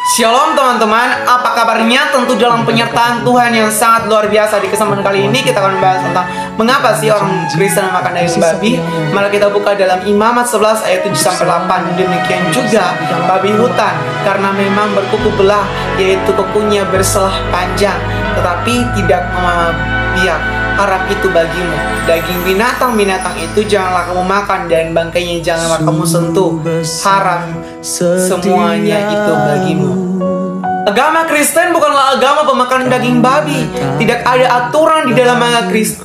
Shalom teman-teman, apa kabarnya? Tentu dalam penyertaan Tuhan yang sangat luar biasa. Di kesempatan kali ini kita akan membahas tentang mengapa sih orang Kristen makan daging babi. Mari kita buka dalam Imamat 11 ayat 7-8. Demikian juga babi hutan, karena memang berkuku belah, yaitu kukunya berselah panjang, tetapi tidak membiak. Haram itu bagimu. Daging binatang-binatang itu janganlah kamu makan, dan bangkainya janganlah kamu sentuh. Haram semuanya itu bagimu. Agama Kristen bukanlah agama pemakanan daging babi. Tidak ada aturan di dalam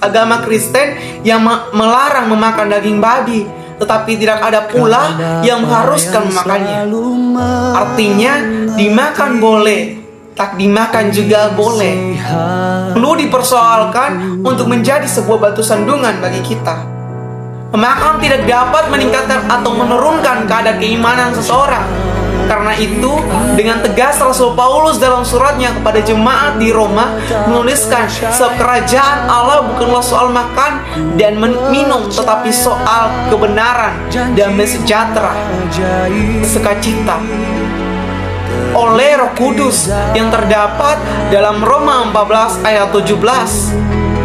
agama Kristen yang melarang memakan daging babi, tetapi tidak ada pula yang mengharuskan memakannya. Artinya dimakan boleh, tak dimakan juga boleh. Perlu dipersoalkan untuk menjadi sebuah batu sandungan bagi kita. Memakan tidak dapat meningkatkan atau menurunkan kadar keimanan seseorang. Karena itu, dengan tegas Rasul Paulus dalam suratnya kepada jemaat di Roma menuliskan, kerajaan Allah bukanlah soal makan dan minum, tetapi soal kebenaran, damai sejahtera, sukacita oleh Roh Kudus yang terdapat dalam Roma 14 ayat 17.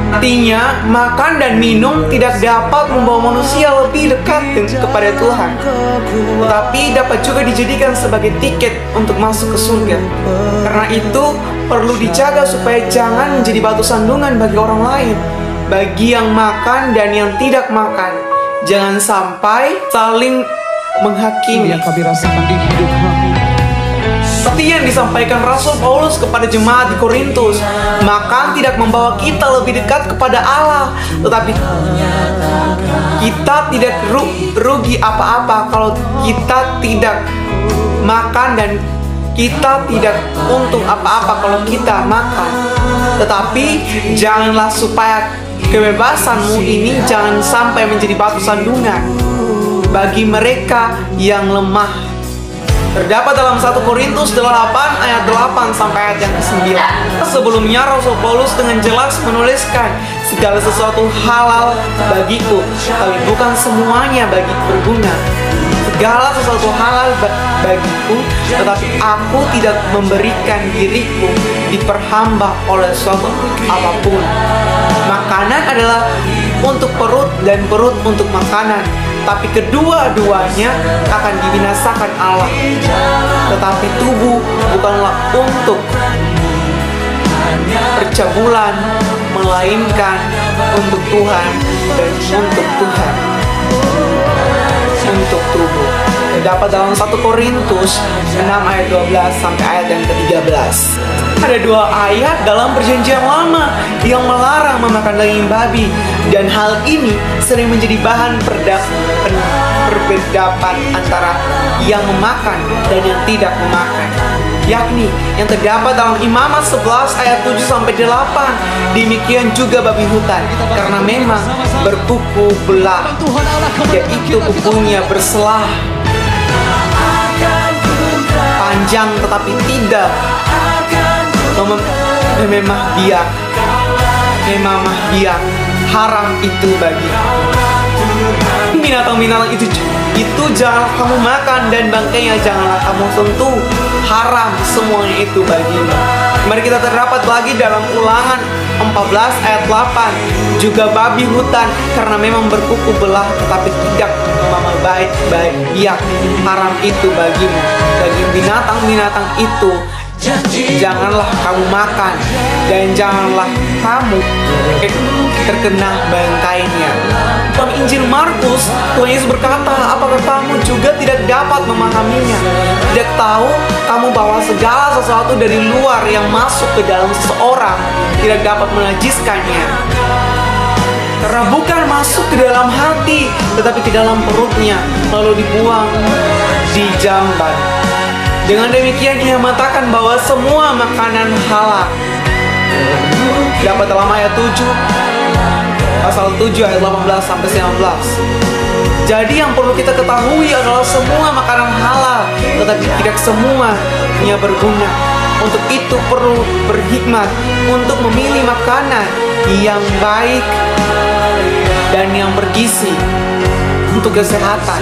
Artinya, makan dan minum tidak dapat membawa manusia lebih dekat kepada Tuhan, tetapi dapat juga dijadikan sebagai tiket untuk masuk ke surga. Karena itu, perlu dijaga supaya jangan menjadi batu sandungan bagi orang lain, bagi yang makan dan yang tidak makan. Jangan sampai saling menghakimi. Yang kami rasakan di hidup kami. Seperti yang disampaikan Rasul Paulus kepada jemaat di Korintus, makan tidak membawa kita lebih dekat kepada Allah, tetapi kita tidak rugi apa-apa kalau kita tidak makan, dan kita tidak untung apa-apa kalau kita makan. Tetapi janganlah supaya kebebasanmu ini jangan sampai menjadi batu sandungan bagi mereka yang lemah. Terdapat dalam 1 Korintus 8 ayat 8 sampai ayat yang ke-9. Sebelumnya Rasul Paulus dengan jelas menuliskan, segala sesuatu halal bagiku, tapi bukan semuanya bagi berguna. Segala sesuatu halal bagiku, tetapi aku tidak memberikan diriku diperhamba oleh suatu apapun. Makanan adalah untuk perut dan perut untuk makanan, tapi kedua-duanya akan dibinasakan Allah. Tetapi tubuh bukanlah untuk percabulan, melainkan untuk Tuhan, dan untuk Tuhan, untuk tubuh. Terdapat dalam 1 Korintus 6 ayat 12 sampai ayat yang ke-13. Ada 2 ayat dalam perjanjian lama yang melarang memakan daging babi, dan hal ini sering menjadi bahan perbedaan antara yang memakan dan yang tidak memakan, yakni yang terdapat dalam Imamat 11 ayat 7 sampai 8. Demikian juga babi hutan, karena memang berkuku belah, yaitu kukunya berselah panjang, tetapi tidak memang biak. Haram itu bagi binatang-binatang itu janganlah kamu makan, dan bangkainya janganlah kamu sentuh. Haram semuanya itu bagimu. Mari kita terdapat lagi dalam Ulangan 14 ayat 8. Juga babi hutan, karena memang berkuku belah, tetapi tidak biak. Haram itu bagimu. Daging binatang-binatang itu janganlah kamu makan, dan janganlah kamu terkena bangkainya. Dalam Injil Markus, Tuhan Yesus berkata, apakah kamu juga tidak dapat memahaminya? Tidak tahu kamu bahwa segala sesuatu dari luar yang masuk ke dalam seseorang tidak dapat menajiskannya, karena bukan masuk ke dalam hati, tetapi ke dalam perutnya, lalu dibuang di jamban. Dengan demikian ia mengatakan bahwa semua makanan halal. Dapat dalam ayat 7, pasal 7 ayat 18 sampai 19. Jadi yang perlu kita ketahui adalah semua makanan halal, tetapi tidak semuanya berguna. Untuk itu perlu berhikmat untuk memilih makanan yang baik dan yang bergizi untuk kesehatan.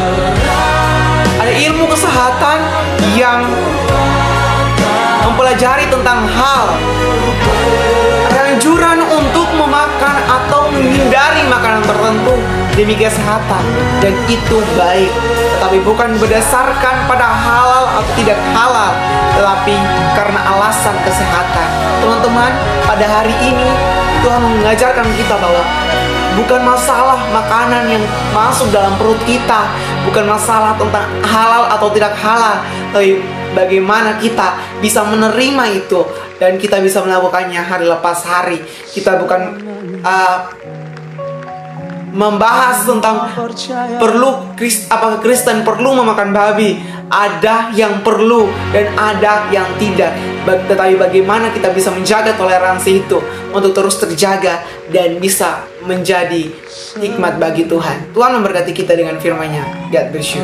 Ada ilmu kesehatan yang mengajari tentang hal anjuran untuk memakan atau menghindari makanan tertentu demi kesehatan, dan itu baik, tetapi bukan berdasarkan pada halal atau tidak halal, tetapi karena alasan kesehatan. Teman-teman, pada hari ini Tuhan mengajarkan kita bahwa bukan masalah makanan yang masuk dalam perut kita, bukan masalah tentang halal atau tidak halal, tapi bagaimana kita bisa menerima itu dan kita bisa melakukannya hari lepas hari. Kita bukan membahas tentang apakah Kristen perlu memakan babi. Ada yang perlu dan ada yang tidak. Tetapi bagaimana kita bisa menjaga toleransi itu untuk terus terjaga dan bisa menjadi hikmat bagi Tuhan. Tuhan memberkati kita dengan firman-Nya. God bless you.